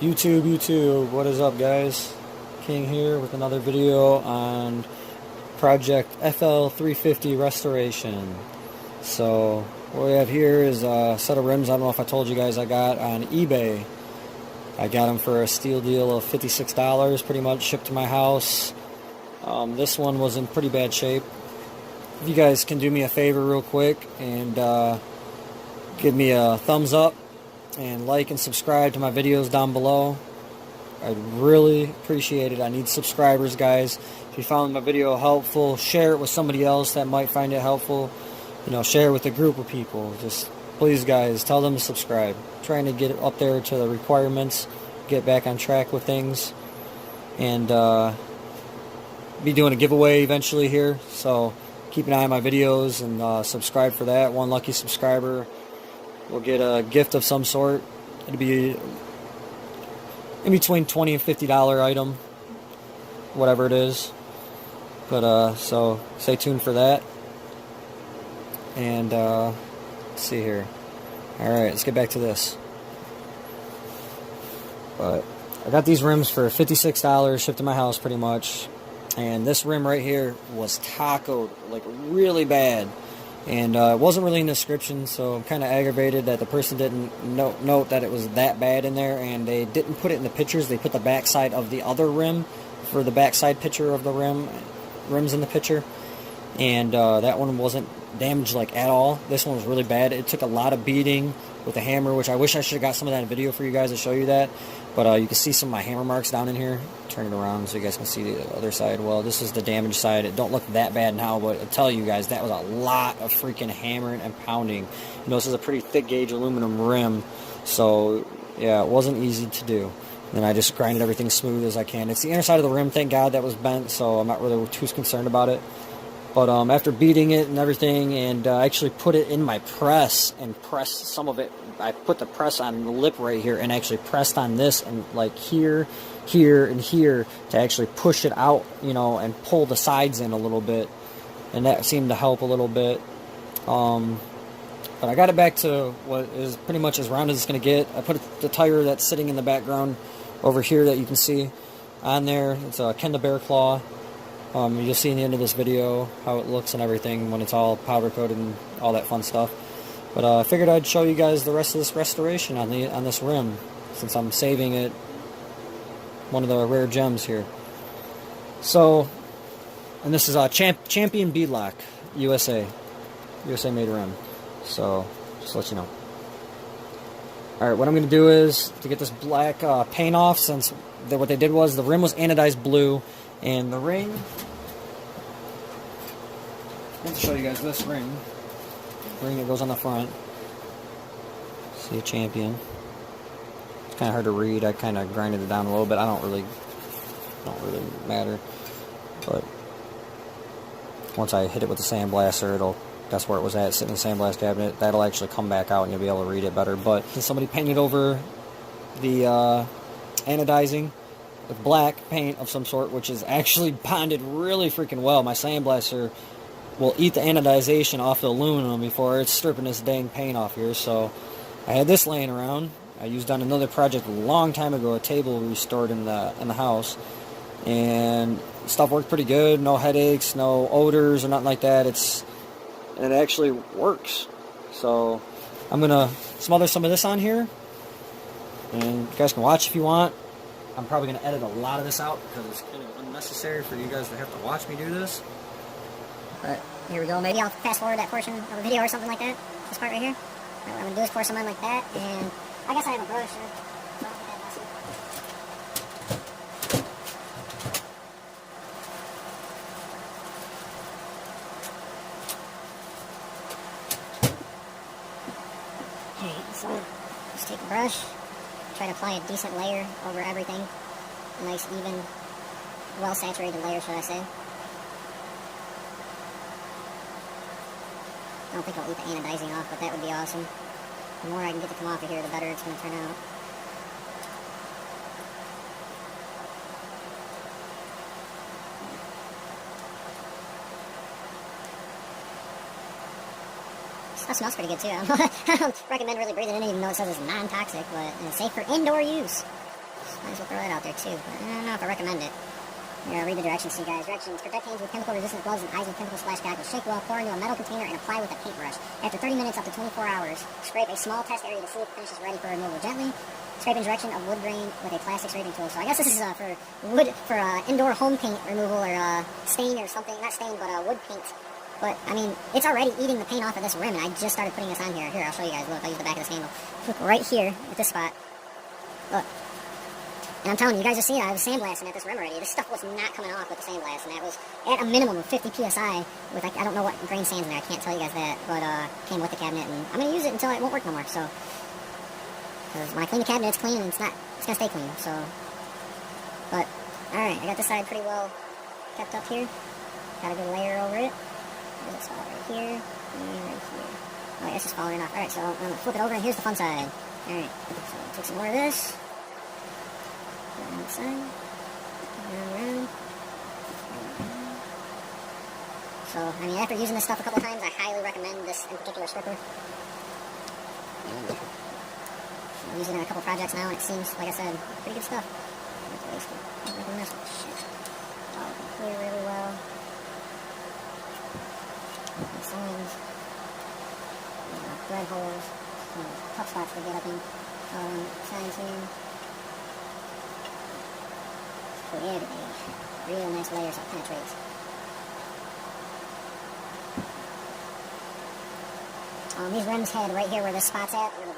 YouTube, what is up, guys? King here with another video on project Fl350 restoration. So what we have here is a set of rims. I don't know if I told you guys I got on eBay. I got them for a steal deal of $56, pretty much shipped to my house. This one was in pretty bad shape. If you guys can do me a favor real quick and give me a thumbs up and like and subscribe to my videos down below, I'd really appreciate it. I need subscribers, guys. If you found my video helpful, share it with somebody else that might find it helpful. You know, share it with a group of people. Just please, guys, tell them to subscribe. I'm trying to get it up there to the requirements, get back on track with things, and be doing a giveaway eventually here. So keep an eye on my videos and subscribe for that. One lucky subscriber will get a gift of some sort. It'll be in between $20 and $50 item, whatever it is. But so stay tuned for that. And let's see here. Alright, let's get back to this. But I got these rims for $56, shipped to my house pretty much. And this rim right here was tacoed like really bad. And it wasn't really in the description, so I'm kind of aggravated that the person didn't note that it was that bad in there, and they didn't put it in the pictures. They put the backside of the other rim for the backside picture of the rims in the picture, and that one wasn't damaged like at all. This one was really bad. It took a lot of beating with a hammer, which I wish I should have got some of that in video for you guys to show you that. But you can see some of my hammer marks down in here. Turn it around so you guys can see the other side. Well, this is the damaged side. It don't look that bad now, but I tell you guys, that was a lot of freaking hammering and pounding. You know, this is a pretty thick gauge aluminum rim, so yeah, it wasn't easy to do. And then I just grinded everything smooth as I can. It's the inner side of the rim, thank God, that was bent, so I'm not really too concerned about it. But after beating it and everything, and I actually put it in my press and pressed some of it. I put the press on the lip right here and actually pressed on this and like here, here, and here to actually push it out, you know, and pull the sides in a little bit. And that seemed to help a little bit. But I got it back to what is pretty much as round as it's going to get. I put the tire that's sitting in the background over here that you can see on there. It's a Kenda Bear Claw. You'll see in the end of this video how it looks and everything when it's all powder coated and all that fun stuff. But I figured I'd show you guys the rest of this restoration on this rim, since I'm saving it, one of the rare gems here. So, and this is a Champion Beadlock, USA made rim. So, just to let you know. Alright, what I'm going to do is, to get this black paint off, since what they did was the rim was anodized blue, and the ring, I'm going to show you guys this ring that goes on the front. See a Champion. It's kind of hard to read. I kind of grinded it down a little bit. Don't really matter. But once I hit it with the sandblaster, that's where it was at, sitting in the sandblast cabinet. That'll actually come back out and you'll be able to read it better. But somebody painted over the anodizing with black paint of some sort, which is actually bonded really freaking well. My sandblaster will eat the anodization off the aluminum before it's stripping this dang paint off here. So I had this laying around. I used on another project a long time ago, a table restored in the house, and stuff worked pretty good. No headaches, no odors or nothing like that. And it actually works. So I'm gonna smother some of this on here, and you guys can watch if you want. I'm probably going to edit a lot of this out because it's kind of unnecessary for you guys to have to watch me do this. But here we go. Maybe I'll fast forward that portion of the video or something like that. This part right here. What I'm going to do is pour some in like that. And I guess I have a brush. So I'll get that messy. Okay, so just take a brush. Try to apply a decent layer over everything. A nice, even, well-saturated layer, should I say. I don't think I'll eat the anodizing off, but that would be awesome. The more I can get to come off of here, the better it's going to turn out. That smells pretty good too. I don't recommend really breathing it in, even though it says it's non-toxic, but it's safe for indoor use. Might as well throw that out there too, but I don't know if I recommend it. Here, I'll read the directions to you guys. Directions: protect hands with chemical-resistant gloves and eyes with chemical splash goggles. Shake well, pour into a metal container, and apply with a paintbrush. After 30 minutes up to 24 hours, scrape a small test area to see if the finish is ready for removal. Gently scrape in direction of wood grain with a plastic scraping tool. So I guess this is for wood, for indoor home paint removal, or stain or something. Not stain, but wood paint. But, I mean, it's already eating the paint off of this rim, and I just started putting this on here. Here, I'll show you guys. Look, I'll use the back of this handle. Look, right here at this spot. Look. And I'm telling you, you guys are seeing I was sandblasting at this rim already. This stuff was not coming off with the sandblast, and that was at a minimum of 50 PSI with, like, I don't know what grain sand's in there. I can't tell you guys that, but came with the cabinet, and I'm going to use it until it won't work no more, so. Because when I clean the cabinet, it's clean, and it's going to stay clean, so. But, alright, I got this side pretty well kept up here. Got a good layer over it. There's a spot right here, and right here. Oh, yeah, it's just falling off. Alright, so I'm going to flip it over, and here's the fun side. Alright, so take some more of this. Put it on the side. Around. So, I mean, after using this stuff a couple times, I highly recommend this in particular stripper. And I'm using it in a couple projects now, and it seems, like I said, pretty good stuff. Not wasted. I'm not gonna mess with shit. Oh, it can clear really well. Signs, thread holes, tough spots to get up in. Signs here. Clear the edge. Real nice layers that penetrates. These rims had right here where this spot's at, where the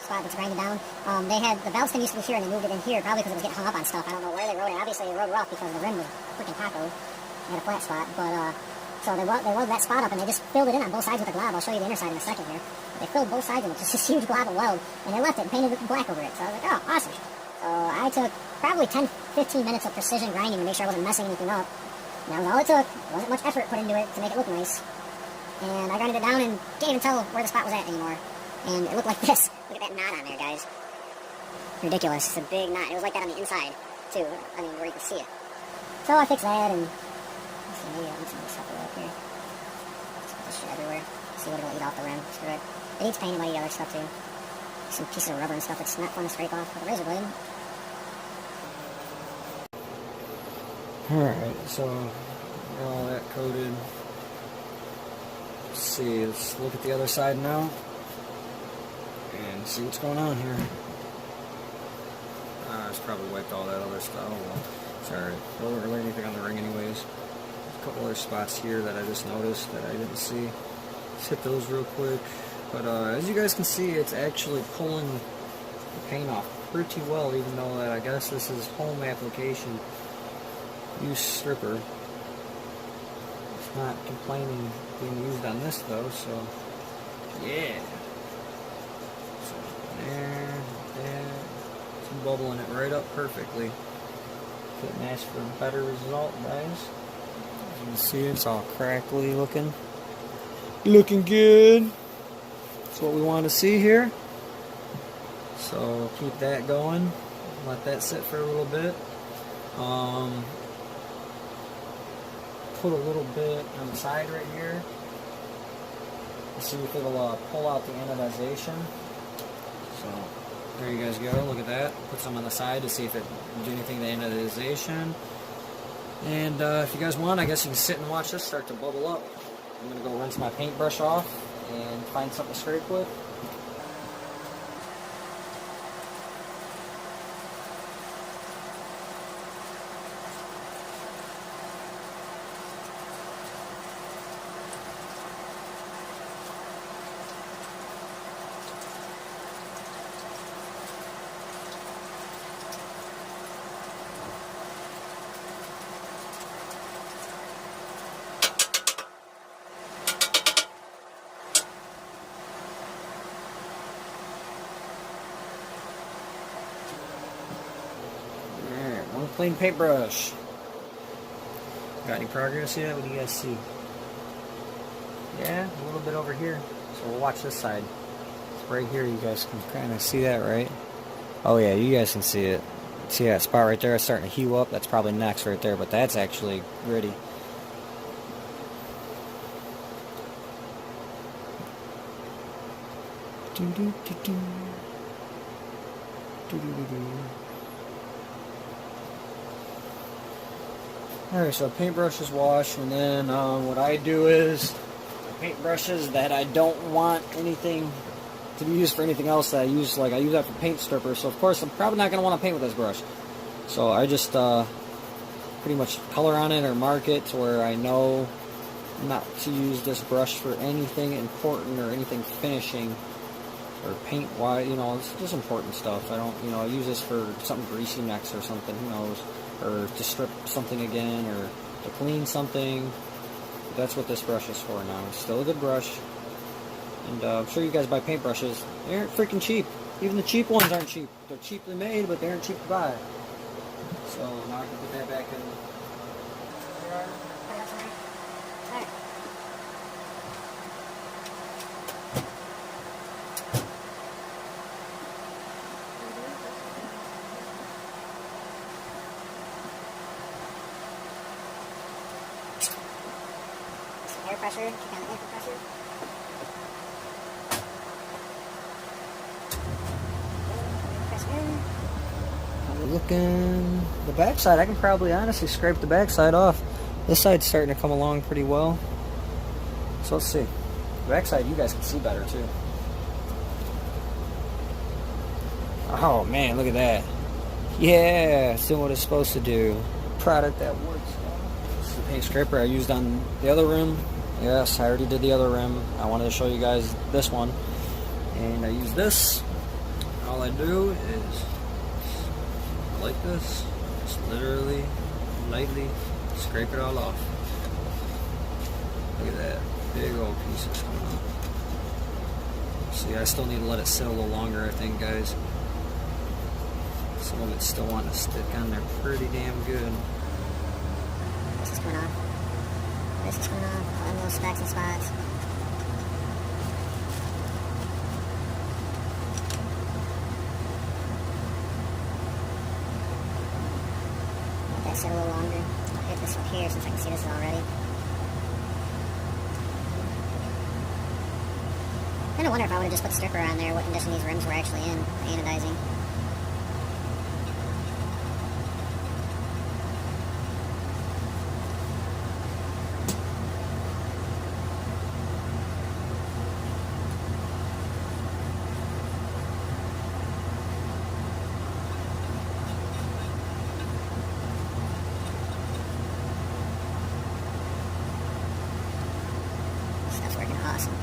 spot that's grinded down. They had the valve stem used to be here, and they moved it in here, probably because it was getting hung up on stuff. I don't know where they rode it. Obviously, they rode rough because the rim was freaking taco. They had a flat spot, but so they rode that spot up, and they just filled it in on both sides with a glob. I'll show you the inner side in a second here. They filled both sides with just this huge glob of weld, and they left it and painted it black over it. So I was like, oh, awesome. So I took probably 10-15 minutes of precision grinding to make sure I wasn't messing anything up. And that was all it took. There wasn't much effort put into it to make it look nice. And I grinded it down and didn't even tell where the spot was at anymore. And it looked like this. Look at that knot on there, guys. Ridiculous. It's a big knot. It was like that on the inside, too. I mean, where you can see it. So I fixed that, and let's see, maybe I'll mix some of this stuff up here. Just put this shit everywhere. See what it'll eat off the rim. Screw it. It eats paint and mighty other stuff, too. Some pieces of rubber and stuff that's not fun to scrape off with a razor blade. Alright, so got all that coated. Let's see, let's look at the other side now and see what's going on here. I just probably wiped all that other stuff. Oh well, sorry. There wasn't really anything on the ring anyways. There's a couple other spots here that I just noticed that I didn't see. Let's hit those real quick. But as you guys can see, it's actually pulling the paint off pretty well, even though that I guess this is home application use stripper. It's not complaining being used on this though, so yeah. So there, it's bubbling it right up perfectly. Couldn't ask for a better result, guys. As you can see, it's all crackly looking. Looking good. That's what we want to see here. So keep that going. Let that sit for a little bit. Put a little bit on the side right here. See if it'll pull out the anodization. So there you guys go. Look at that. Put some on the side to see if it will do anything to the anodization. And if you guys want, I guess you can sit and watch this start to bubble up. I'm going to go rinse my paintbrush off and find something to scrape with. Clean paintbrush. Got any progress yet? What do you guys see? Yeah, a little bit over here. So we'll watch this side. It's right here. You guys can kind of see that, right? Oh yeah, you guys can see it. See that spot right there? It's starting to hew up. That's probably next right there, but that's actually gritty. Alright, so paintbrush is washed, and then what I do is paintbrushes that I don't want anything to be used for anything else that I use, like I use that for paint strippers, so of course I'm probably not going to want to paint with this brush. So I just pretty much color on it or mark it to where I know not to use this brush for anything important or anything finishing or paint wise, you know, it's just important stuff. I don't, you know, I use this for something greasy next or something, who knows, or to strip something again or to clean something. That's what this brush is for now. It's still a good brush. And I'm sure you guys buy paintbrushes. They aren't freaking cheap. Even the cheap ones aren't cheap. They're cheaply made, but they aren't cheap to buy. So now I can put that back in. Air pressure, check on the air compressor. Looking the backside, I can probably honestly scrape the backside off. This side's starting to come along pretty well. So let's see. The backside you guys can see better too. Oh man, look at that. Yeah, it's doing what it's supposed to do. Product that works. This is the paint scraper I used on the other rim. Yes, I already did the other rim. I wanted to show you guys this one. And I use this. All I do is like this, just literally lightly scrape it all off. Look at that, big old pieces coming off. See, I still need to let it sit a little longer, I think, guys. Some of it's still wanting to stick on there pretty damn good. This is coming off. This is coming off. All them little specks and spots. Sit a little longer. I'll hit this up here since I can see this already. I kind of wonder if I would have just put the stripper on there, what condition these rims were actually in, anodizing. Stuff's working awesome.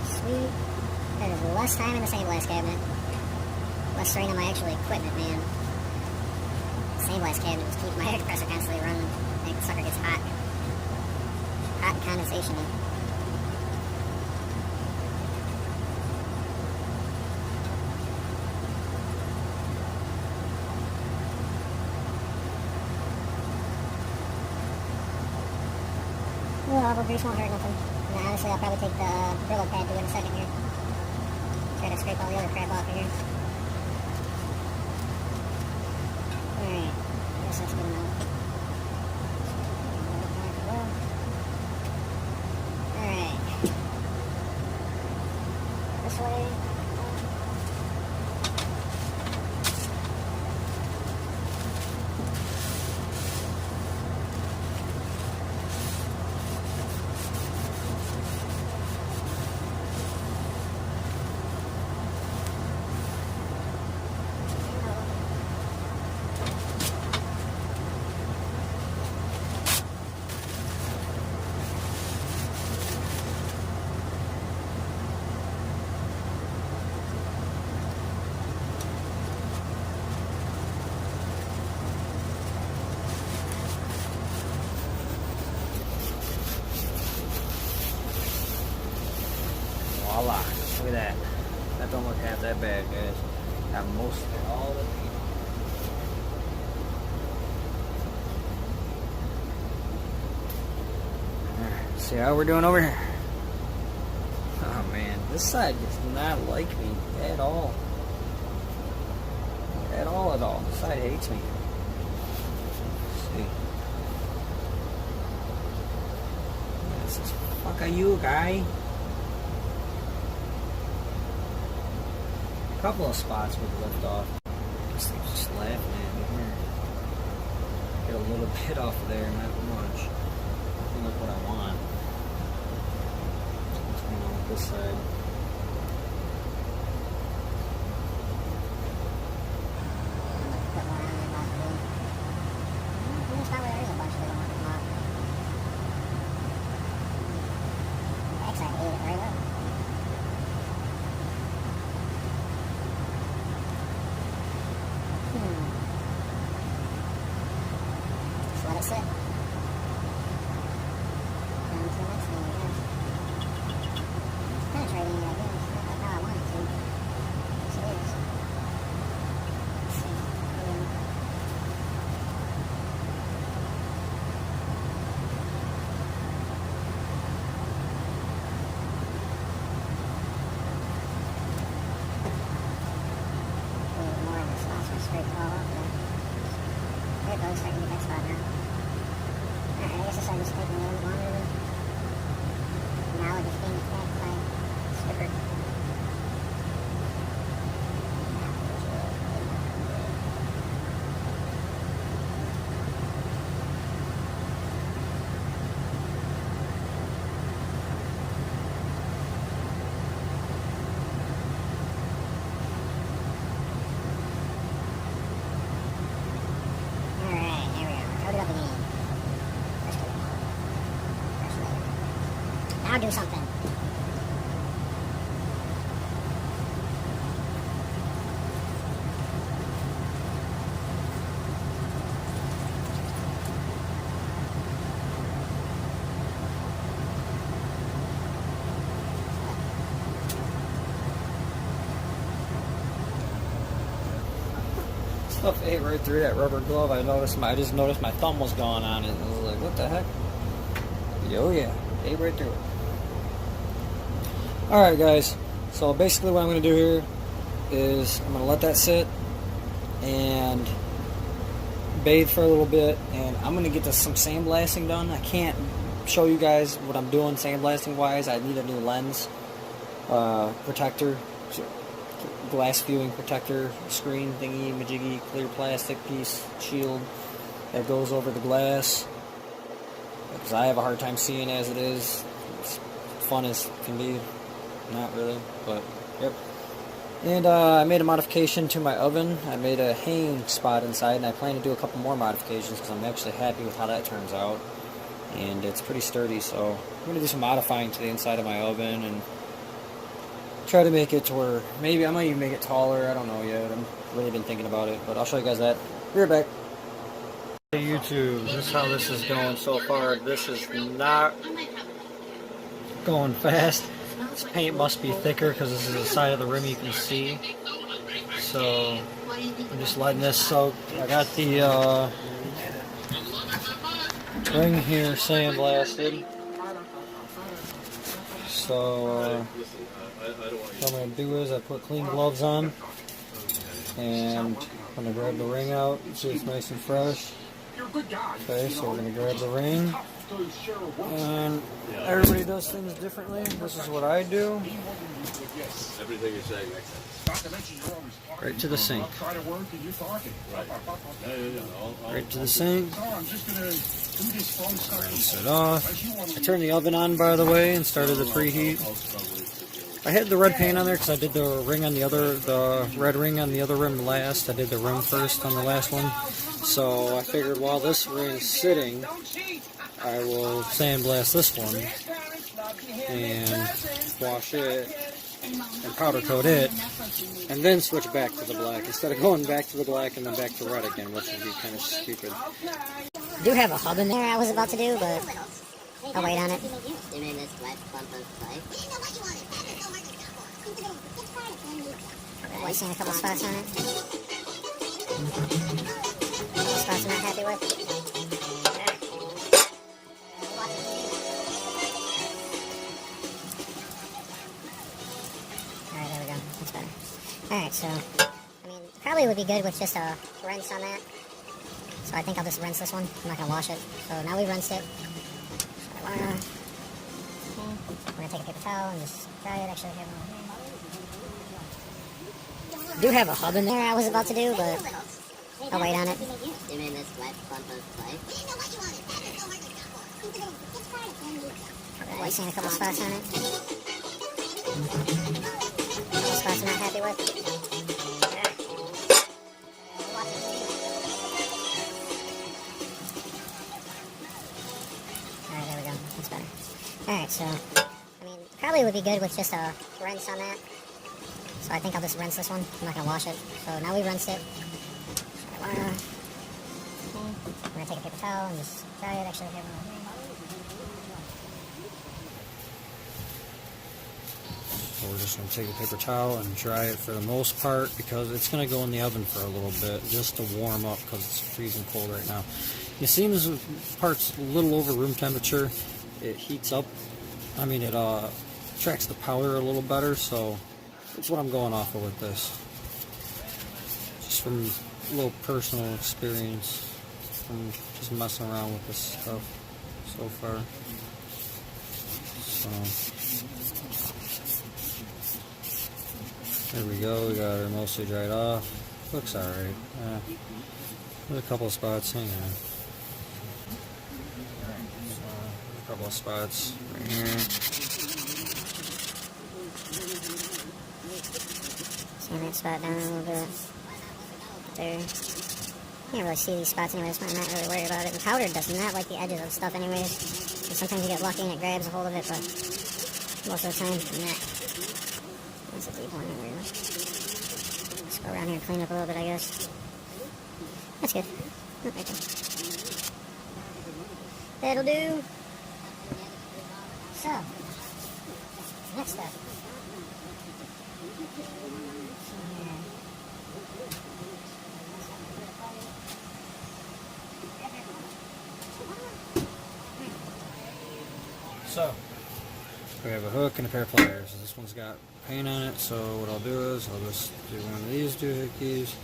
Sweet. That is less time in the sandblast cabinet. Less strain on my actual equipment, man. Sandblast cabinet was keeping my air compressor constantly running. I think the sucker gets hot. Hot and condensation. Well, elbow grease won't hurt nothing. And honestly, I'll probably take the Brillo pad to it in a second here. Try to scrape all the other crap off of here. Alright, I guess that's good enough. Alright. This way. Voila. Look at that. That don't look half that bad, guys. Got most of it all the way. Alright, see how we're doing over here. Oh man, this side does not like me at all. At all, at all. This side hates me. Let's see. This is, fuck are you, guy? A couple of spots would lift off. This thing's just laughing at me here. Get a little bit off of there, not much. Nothing like what I want. What's going on with this side? Let it sit. Down to the next one, I guess. It's penetrating it, I guess. Not how I want it to. Yes, it is. Let's see. A little more of the spots are scraped all off there. There it goes, starting to get that spot now. Alright, I guess this side was taking a little longer than now it just being attacked by Skipper. Alright, there we are. Load it up again. Press play. Press later. Now do something. Stuff ate right through that rubber glove. I just noticed my thumb was gone on it. I was like, what the heck? Oh yeah, ate right through it. Alright guys, so basically what I'm going to do here is I'm going to let that sit and bathe for a little bit, and I'm going to get some sandblasting done. I can't show you guys what I'm doing sandblasting wise. I need a new lens protector, glass viewing protector screen thingy majiggy, clear plastic piece shield that goes over the glass, because I have a hard time seeing as it is. It's fun as can be, not really, but yep. And I made a modification to my oven. I made a hang spot inside, and I plan to do a couple more modifications because I'm actually happy with how that turns out, and it's pretty sturdy. So I'm going to do some modifying to the inside of my oven and try to make it to where maybe I might even make it taller. I don't know yet. I've really been thinking about it, but I'll show you guys that. Be right back. Hey YouTube, this is how this is going so far. This is not going fast. This paint must be thicker because this is the side of the rim you can see. So I'm just letting this soak. I got the ring here sandblasted. So what I'm going to do is I put clean gloves on, and I'm going to grab the ring out and see it's nice and fresh. Okay, so we're going to grab the ring, and everybody does things differently. This is what I do. Everything you're saying makes sense. Right to the sink. Right to the sink. Rinse it off. I turned the oven on, by the way, and started the preheat. I had the red paint on there because I did the ring on the red ring on the other rim last. I did the rim first on the last one. So I figured while this ring's sitting, I will sandblast this one and wash it and powder coat it, and then switch back to the black instead of going back to the black and then back to red again, which would be kind of stupid. I do have a hub in there I was about to do, but I'll wait on it. I've seen a couple spots on it. Spots I'm not happy with. Alright, so, I mean, probably would be good with just a rinse on that. So I think I'll just rinse this one. I'm not going to wash it. So now we rinsed it. So we're going to take a paper towel and just dry it. Actually, I do have a hub in there I was about to do, but I'll wait on it. You mean this wet bump of clay? Probably seeing a couple spots on it. A couple spots I'm not happy with. Alright, there we go. That's better. Alright, so, I mean, probably would be good with just a rinse on that. So I think I'll just rinse this one. I'm not going to wash it. So now we rinsed it. So we're going to take a paper towel and just dry it. Actually, So we're just going to take a paper towel and dry it for the most part because it's going to go in the oven for a little bit just to warm up because it's freezing cold right now. You see this part's a little over room temperature. It heats up. I mean, it tracks the powder a little better, so that's what I'm going off of with this. Just from a little personal experience from just messing around with this stuff so far. So there we go. We got her mostly dried off. Looks alright. There's a couple of spots. Hang on. A couple of spots right here. see that spot down a little bit. There. Can't really see these spots anyways, but I'm not really worried about it. The powder does not like the edges of stuff anyways. And sometimes you get lucky and it grabs a hold of it, but most of the time, not. That's a deep one. There we go. Let's go around here and clean up a little bit, I guess. That's good. Oh, right there. That'll do. So, next step. So, we have a hook and a pair of pliers. This one's got paint on it, so what I'll do is I'll just do one of these doohickeys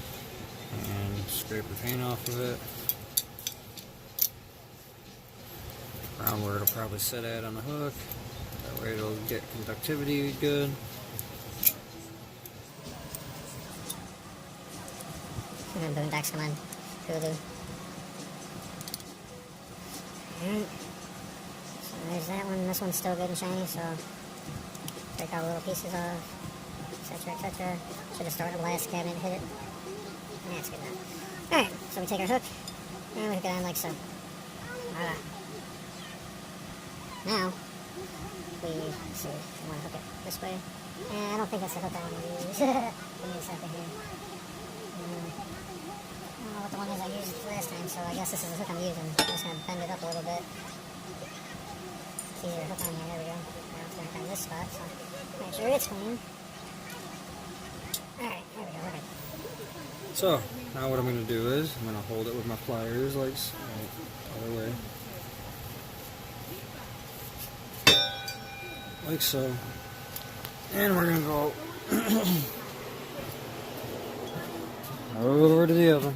and scrape the paint off of it. Around where it'll probably sit at on the hook. That way it'll get conductivity good. And then boondocks come on. Hulu. Alright. So there's that one. This one's still good and shiny, so break all the little pieces off. Etc. etc. Should have started the last cabinet and hit it. And that's good enough. Alright, so we take our hook and we hook it on like so. Voila. Now, let's see, I want to hook it this way. I don't think that's the hook I want to use. Give me a second here. I don't know what the one is I used last time, so I guess this is the hook I'm using. I'm just going to bend it up a little bit. It's easier to hook on here, there we go. Now it's going to hook on this spot, so make sure it's clean. Alright, there we go, we're good. So, now what I'm going to do is, I'm going to hold it with my pliers like other way. Like so. And we're going to go over to the oven.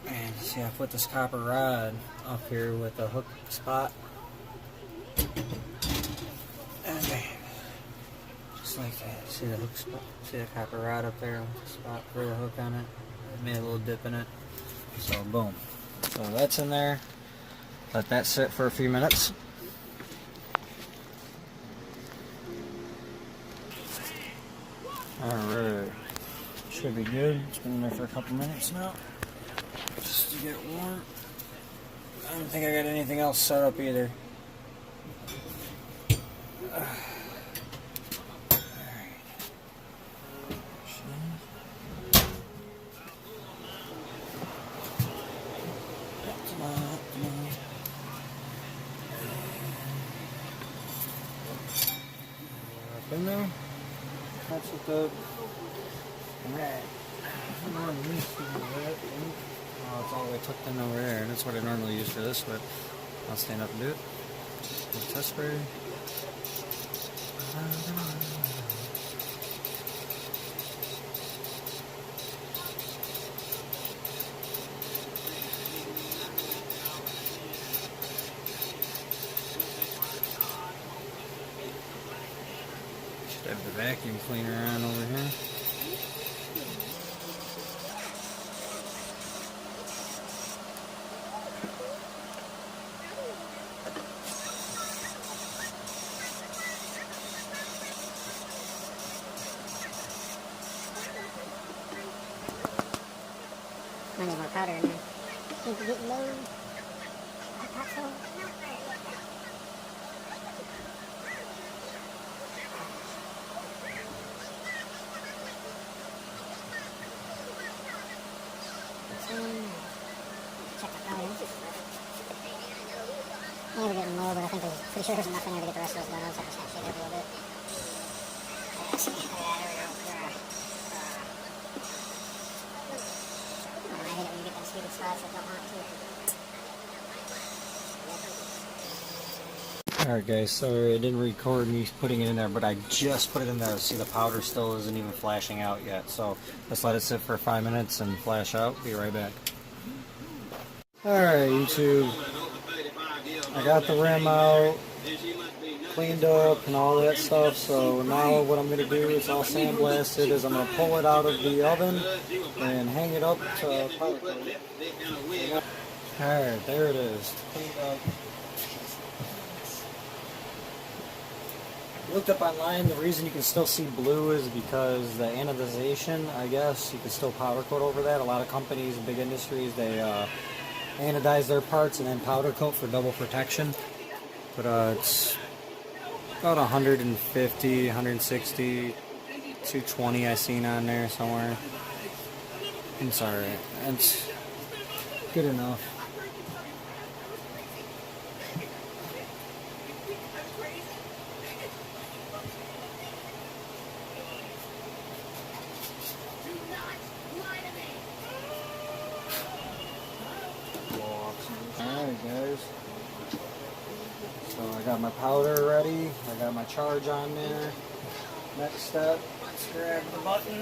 And see, I put this copper rod up here with the hook spot. Okay. Just like that. See the hook spot? See the copper rod up there with the spot for the hook on it? I made a little dip in it. So boom. So that's in there. Let that sit for a few minutes. Alright. Should be good. It's been in there for a couple minutes now. Just to get warm. I don't think I got anything else set up either. In there. That's what the rat. Oh, it's all the way tucked in over there. That's what I normally use for this, but I'll stand up and do it. Test spray. Should have the vacuum cleaner on over here. Might need more powder in there. Need to get low. Hot sauce. Check the powder. Yeah, we're getting low, but I think there's pretty sure there's enough in there to get the rest of those done. I'll just have to shake it up a little bit. Yeah, there we go. I hate it when you get them stupid spots that don't want to. Alright guys, sorry I didn't record me putting it in there, but I just put it in there. See, the powder still isn't even flashing out yet, so let's let it sit for 5 minutes and flash out. Be right back. Alright YouTube, I got the rim out, cleaned up and all that stuff, so now what I'm going to do is all sandblasted is I'm going to pull it out of the oven and hang it up to powder coat. Alright, there it is, cleaned up. Looked up online, the reason you can still see blue is because the anodization, I guess, you can still powder coat over that. A lot of companies, big industries, they anodize their parts and then powder coat for double protection. But it's about 150, 160, 220 I seen on there somewhere. It's alright. It's good enough. Alright guys, so I got my powder ready, I got my charge on there. Next step, let's grab the button.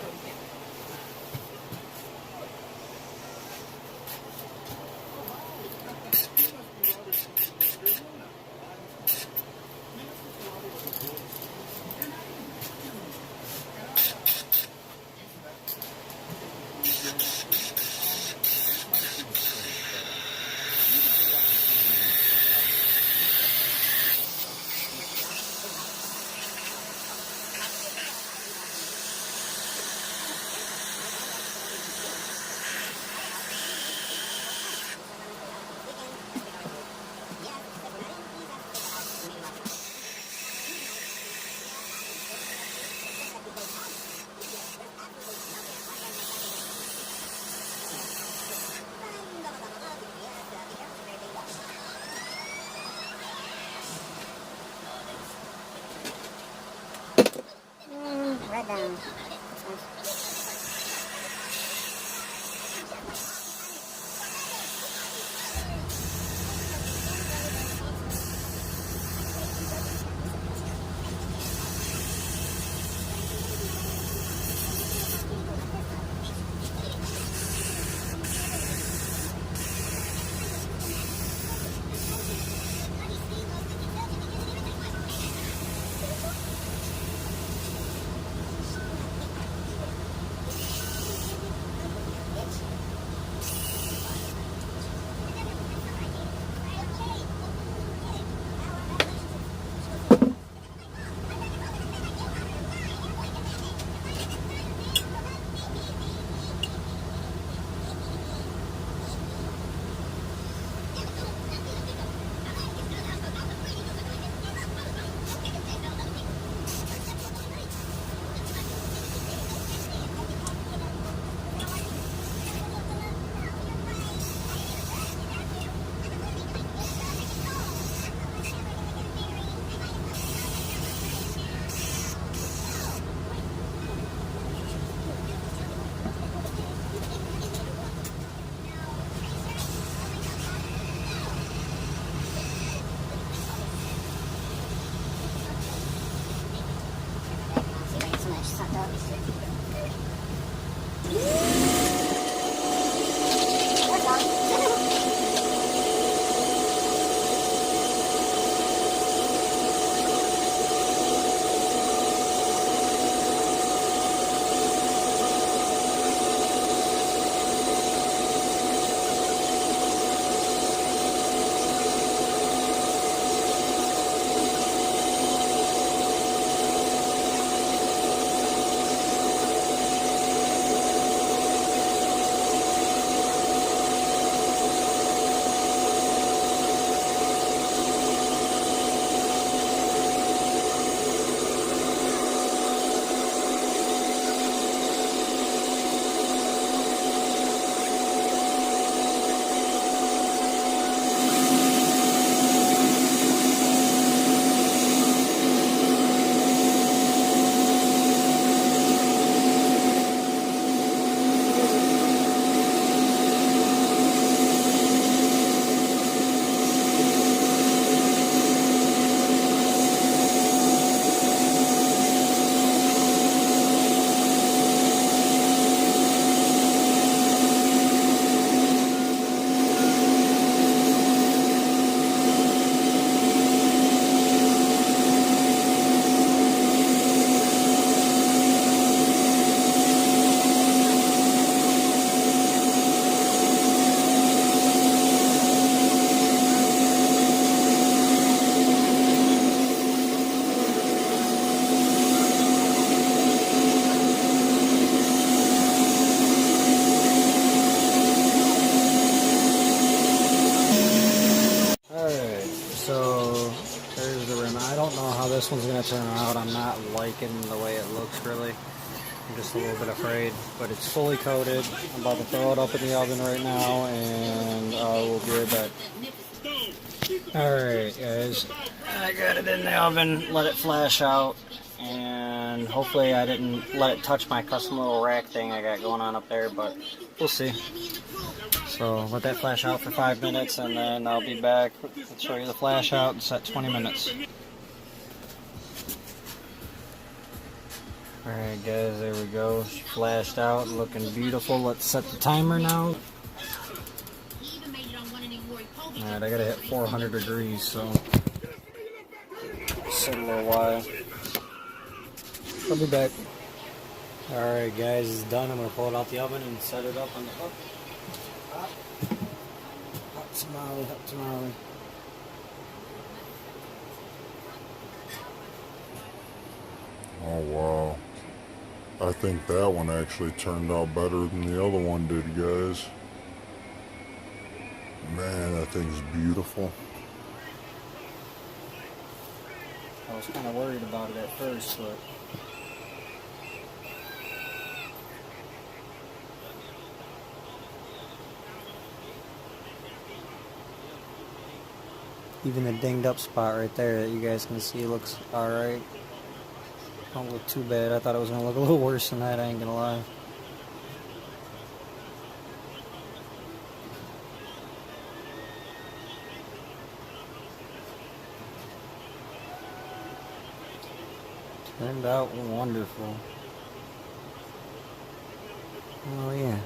this one's going to turn out. I'm not liking the way it looks, really. I'm just a little bit afraid, but it's fully coated. I'm about to throw it up in the oven right now, and we'll be right back. Alright, guys. I got it in the oven, let it flash out, and hopefully I didn't let it touch my custom little rack thing I got going on up there, but we'll see. So let that flash out for 5 minutes, and then I'll be back. I'll show you the flash out and set 20 minutes. Alright guys, there we go. She flashed out, looking beautiful. Let's set the timer now. Alright, I gotta hit 400 degrees, so set a little while. I'll be back. Alright guys, it's done. I'm gonna pull it out the oven and set it up on the hook. Hot tamale, hot tamale. Oh wow. I think that one actually turned out better than the other one did, guys. Man, that thing's beautiful. I was kind of worried about it at first, but even the dinged up spot right there that you guys can see looks alright. Don't look too bad. I thought it was going to look a little worse than that, I ain't going to lie. Turned out wonderful. Oh yeah.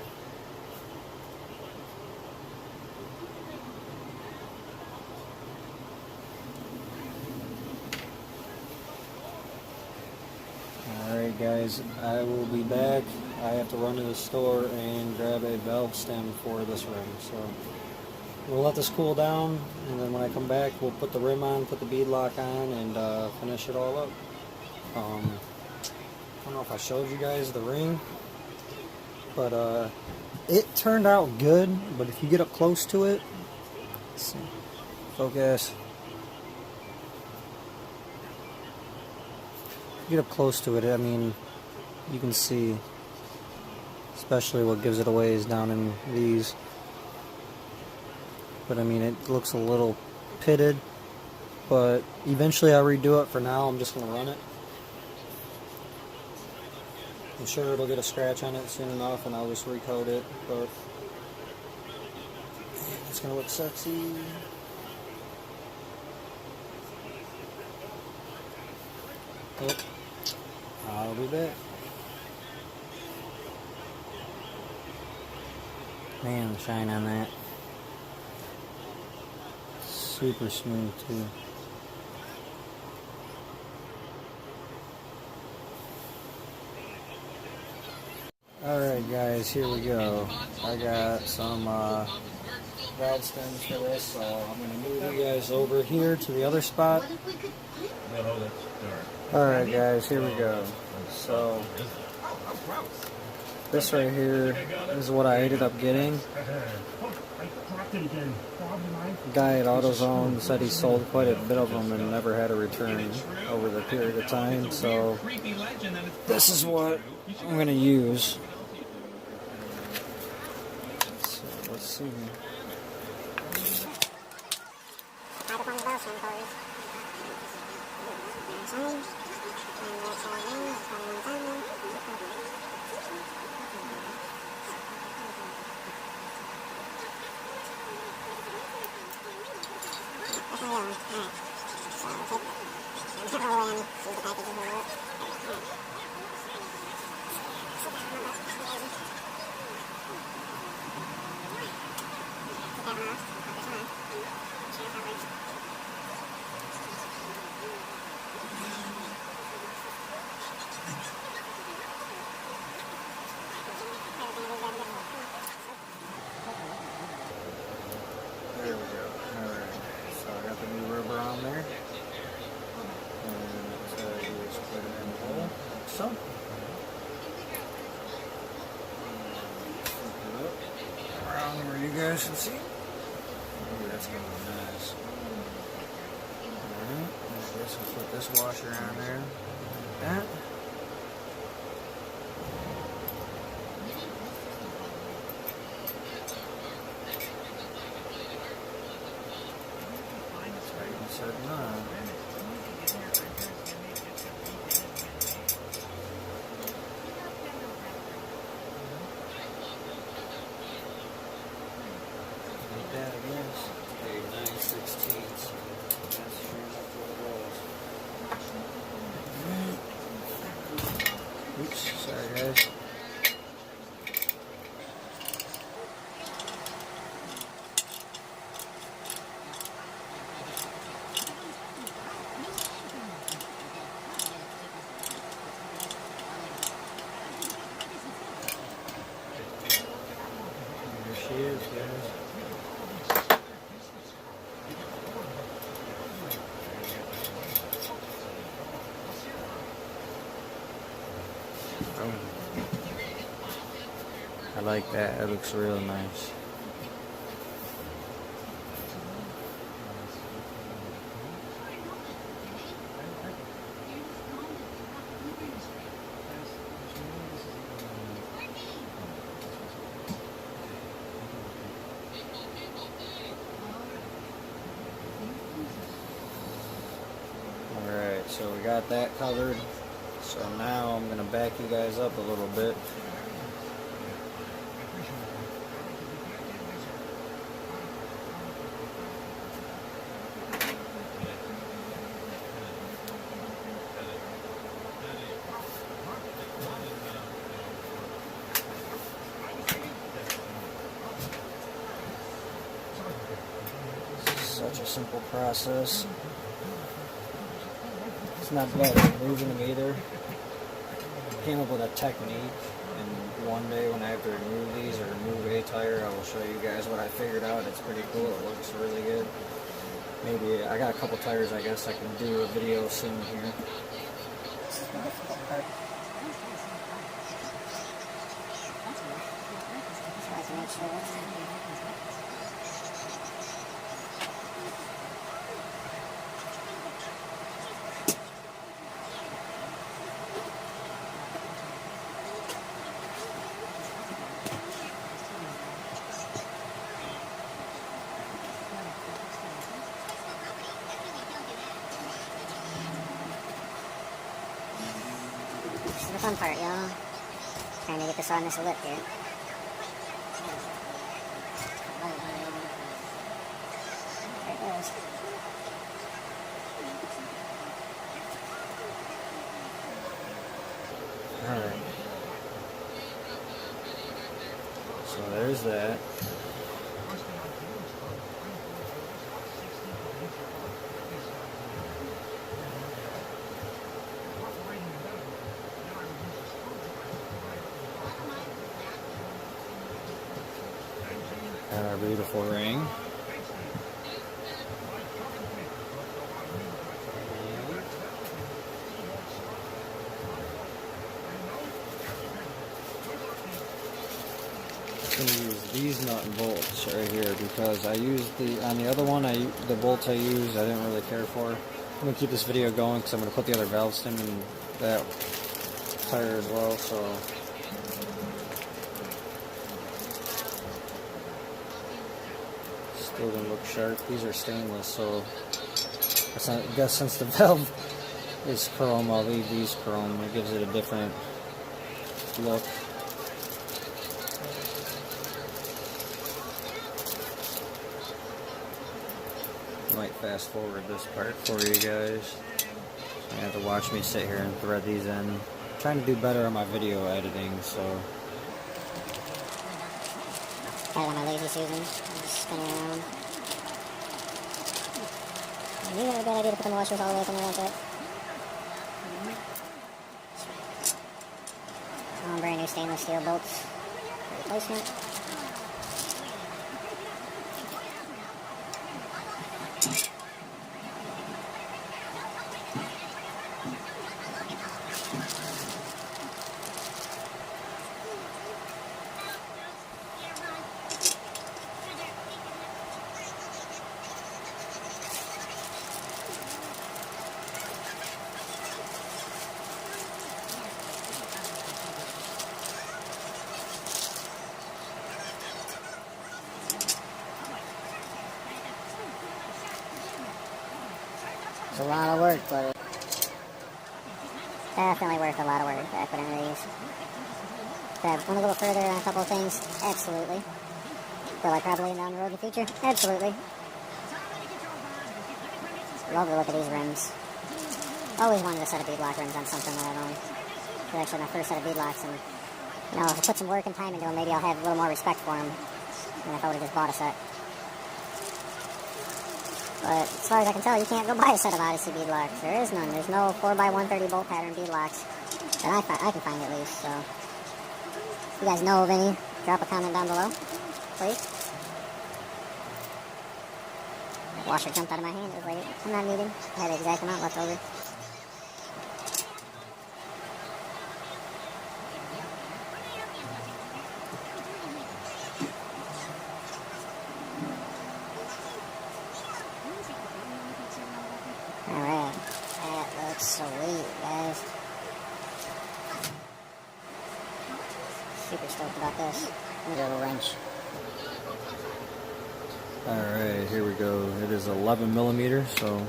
Alright guys, I will be back. I have to run to the store and grab a valve stem for this rim. So we'll let this cool down, and then when I come back we'll put the rim on, put the bead lock on, and finish it all up. I don't know if I showed you guys the ring, but it turned out good. But if you get up close to it, let's see, focus. Get up close to it, I mean, you can see, especially what gives it away is down in these. But I mean, it looks a little pitted, but eventually I'll redo it. For now, I'm just going to run it. I'm sure it'll get a scratch on it soon enough, and I'll just recoat it, but it's going to look sexy. Yep. I'll be back. Man, the shine on that. Super smooth too. Alright guys, here we go. I got some valve stems for this, so I'm going to move you guys over here to the other spot. Alright guys, here we go. So, this right here is what I ended up getting. The guy at AutoZone said he sold quite a bit of them and never had a return over the period of time, so this is what I'm going to use. So, let's see here. There we go. Alright, so I got the new rubber on there. And so I just put it in the hole, like so. Flip it up around where you guys can see. Ooh, that's gonna be nice. Alright, guess we'll put this washer on there. Like that. Certain on. Like that, I guess. A 9/16. That's sure enough what it was. Oops, sorry guys. She is, guys. Oh. I like that. That looks real nice. Alright, so we got that covered. So now I'm going to back you guys up a little bit. Such a simple process. It's not bad at removing them either. Came up with a technique, and one day when I have to remove these or remove a tire, I will show you guys what I figured out. It's pretty cool. It looks really good. Maybe I got a couple tires. I guess I can do a video soon here. This is the fun part, y'all. Trying to get this on this lip here. There it goes. Alright. So there's that. Got our beautiful ring. I'm going to use these nut and bolts right here because I used on the other one, the bolts I used I didn't really care for. I'm going to keep this video going because I'm going to put the other valve stem in that tire as well, so still going to look sharp. These are stainless, so I guess since the valve is chrome, I'll leave these chrome. It gives it a different look. Might fast forward this part for you guys. You have to watch me sit here and thread these in. I'm trying to do better on my video editing, so. Got it on my lazy Susan. Just spinning around. I knew that was a bad idea to put the washers all the way up in there like that. All brand new stainless steel bolts for replacement. a lot of work, but definitely worth a lot of work back putting these. Could I have went a little further on a couple of things? Absolutely. Will I probably down the road in the future? Absolutely. Love the look of these rims. Always wanted a set of beadlock rims on something that I've owned. It's actually my first set of beadlocks, and you know, if I put some work and time into them, maybe I'll have a little more respect for them than if I would have just bought a set. But as far as I can tell, you can't go buy a set of Odyssey beadlocks. There is none. There's no 4x130 bolt pattern beadlocks that I can find at least. So, if you guys know of any, drop a comment down below, please. That washer jumped out of my hand. It was like, I'm not needing. I had the exact amount left over. Alright, that looks sweet, guys. Super stoked about this. Let me go to a wrench. Alright, here we go. It is 11 millimeters, so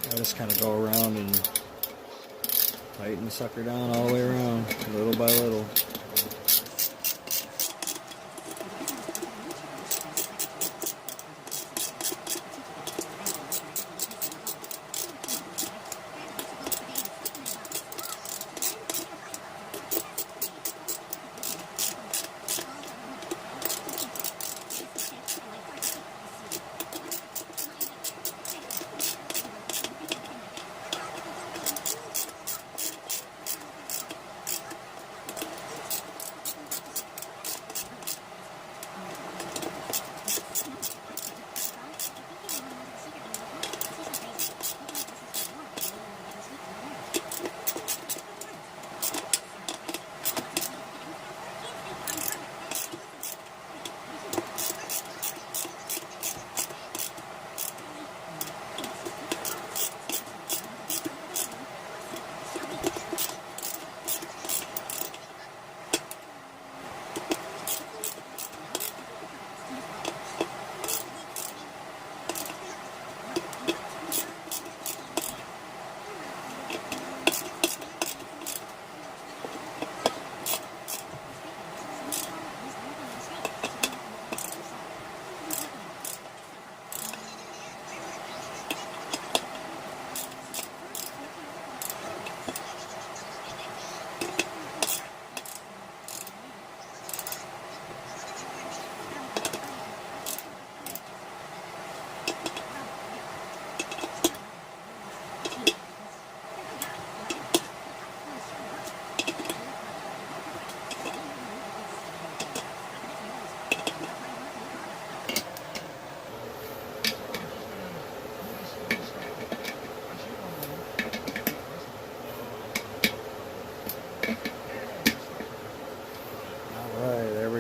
I just kind of go around and tighten the sucker down all the way around, little by little.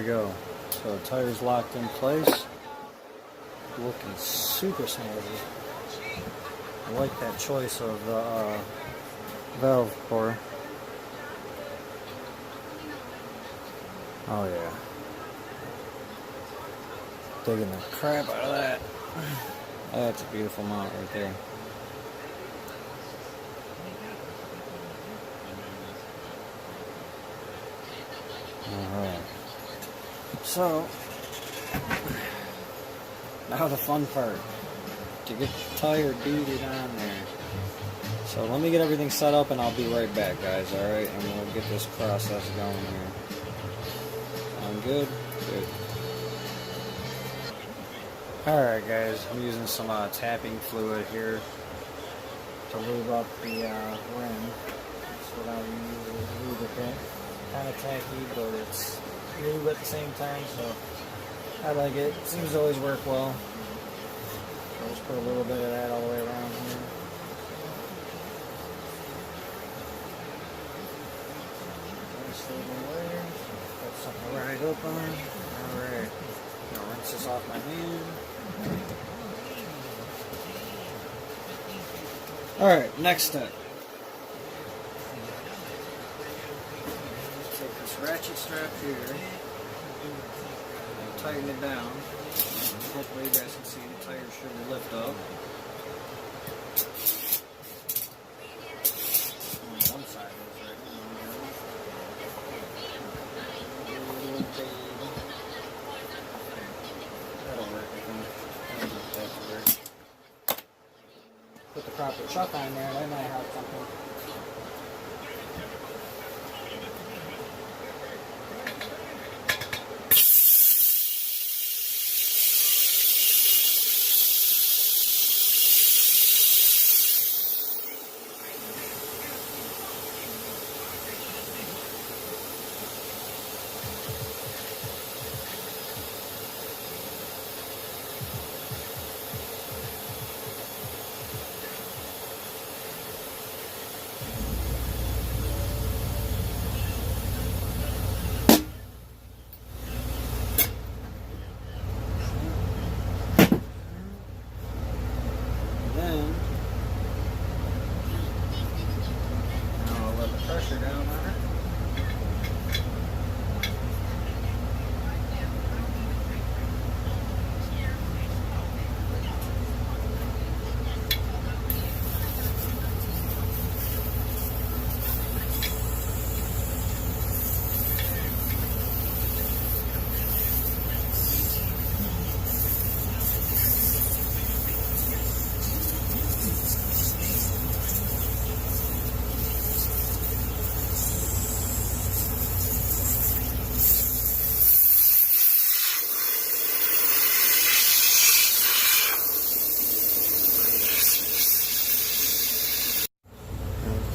Go. So the tire's locked in place. Looking super snazzy. I like that choice of valve core. Oh yeah. Digging the crap out of that. That's a beautiful mount right there. Alright. So, now the fun part, to get the tire beaded on there. So let me get everything set up and I'll be right back, guys, alright? And we'll get this process going here. Sound good? Good. Alright guys, I'm using some tapping fluid here to lube up the rim. That's what I use as lubricant. Kind of tacky, but it's lube at the same time, so I like it. Seems to always work well. So I'll just put a little bit of that all the way around here. Nice little layer. Put something right up on. Alright. Now rinse this off my hand. Alright, next step. Take this ratchet strap here and tighten it down. Hopefully you guys can see the tires should lift up. Only one side is right now. That'll work, I think. I don't know if that's work. Put the proper chuck on there, that might help something. Then I'll let the pressure down on it.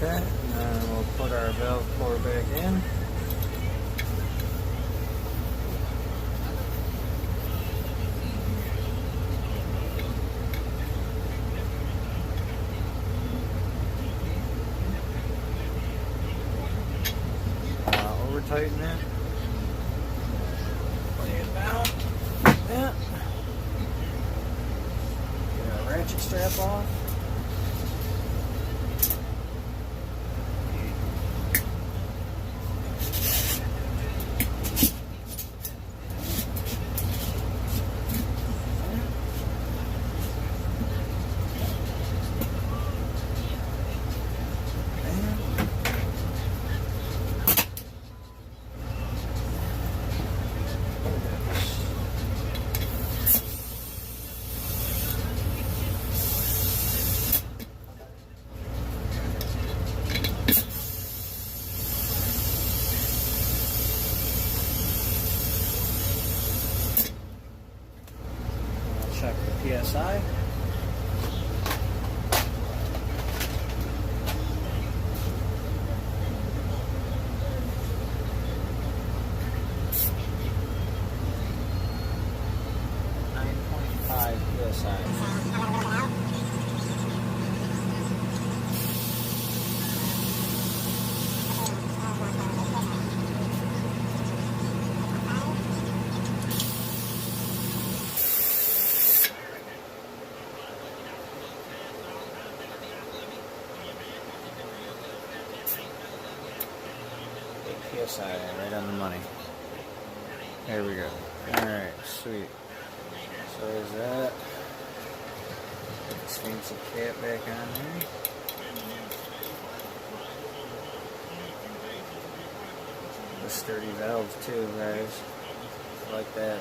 Okay, and then we'll put our valve core back in. Over tighten it. Lay it down. Yeah. Get our ratchet strap off. Check the PSI. PSI, right on the money. There we go. Alright, sweet. So is that. Put this fancy cap back on there. The sturdy valves too, guys. Like that.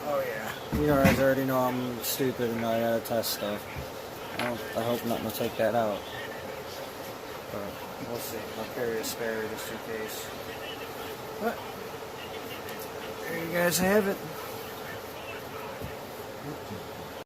Oh yeah. You guys already know I'm stupid and I gotta test stuff. I hope nothing will take that out. But we'll see. I'll carry a spare just in case. But there you guys have it.